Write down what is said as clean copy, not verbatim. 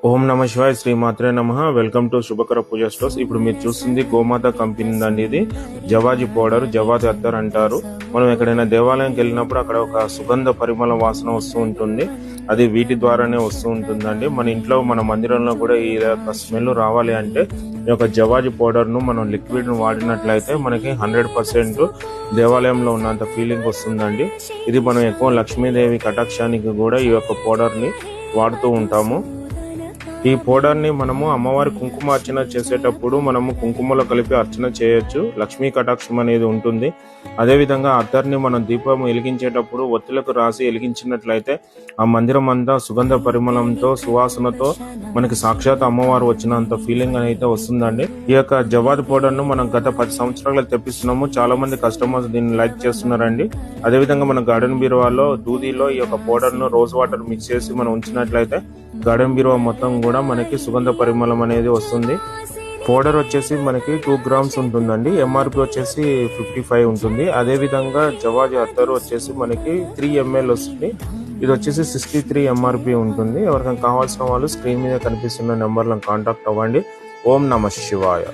ఓం నమ శివాయ, శ్రీమాత్రే నమః. Welcome to Shubhakara Pooja stores. ఇప్పుడు మీరు చూస్తుంది గోమాత కంపెనీ అండి. ఇది జవాజీ పౌడర్, జవాజీ అత్తర్ అంటారు. మనం ఎక్కడైనా దేవాలయంకి వెళ్ళినప్పుడు అక్కడ ఒక సుగంధ పరిమళ వాసన వస్తూ ఉంటుంది. అది వీటి ద్వారానే వస్తూ ఉంటుందండి. మన ఇంట్లో, మన మందిరంలో కూడా ఈ స్మెల్ రావాలి అంటే ఈ యొక్క జవాజీ పౌడర్ ను మనం లిక్విడ్ ను వాడినట్లయితే మనకి 100% దేవాలయంలో ఉన్నంత ఫీలింగ్ వస్తుందండి. ఇది మనం ఎక్కువ లక్ష్మీదేవి కటాక్షానికి కూడా ఈ యొక్క పౌడర్ ని వాడుతూ ఉంటాము. ఈ పౌడర్ ని మనము అమ్మవారి కుంకుమ అర్చన చేసేటప్పుడు మనము కుంకుమలో కలిపి అర్చన చేయొచ్చు. లక్ష్మీ కటాక్షం అనేది ఉంటుంది. అదే విధంగా అత్తర్ని మనం దీపం వెలిగించేటప్పుడు ఒత్తులకు రాసి వెలిగించినట్లయితే ఆ మందిరం అంతా సుగంధ పరిమళంతో, సువాసనతో మనకి సాక్షాత్ అమ్మవారు వచ్చినంత ఫీలింగ్ అయితే వస్తుందండి. ఈ యొక్క జవాద్ పౌడర్ ను మనం గత 10 సంవత్సరాలు తెప్పిస్తున్నాము. చాలా మంది కస్టమర్స్ దీన్ని లైక్ చేస్తున్నారండి. అదే విధంగా మన గార్డెన్ బీరువాలో, దూదిలో ఈ యొక్క పౌడర్ ను రోజ్ వాటర్ మిక్స్ చేసి మనం ఉంచినట్లయితే గార్డెన్ బీరువా మొత్తం కూడా మనకి సుగంధ పరిమళం అనేది వస్తుంది. పౌడర్ వచ్చేసి మనకి 2 గ్రామ్స్ ఉంటుందండి. ఎంఆర్పి వచ్చేసి 55 ఉంటుంది. అదే విధంగా జవాజీ అత్తరు వచ్చేసి మనకి 3 ml వస్తుంది. ఇది వచ్చేసి 63 ఎంఆర్పి ఉంటుంది. ఎవరికైనా కావాల్సిన వాళ్ళు స్క్రీన్ మీద కనిపిస్తున్న నెంబర్లను కాంటాక్ట్ అవ్వండి. ఓం నమ శివాయ.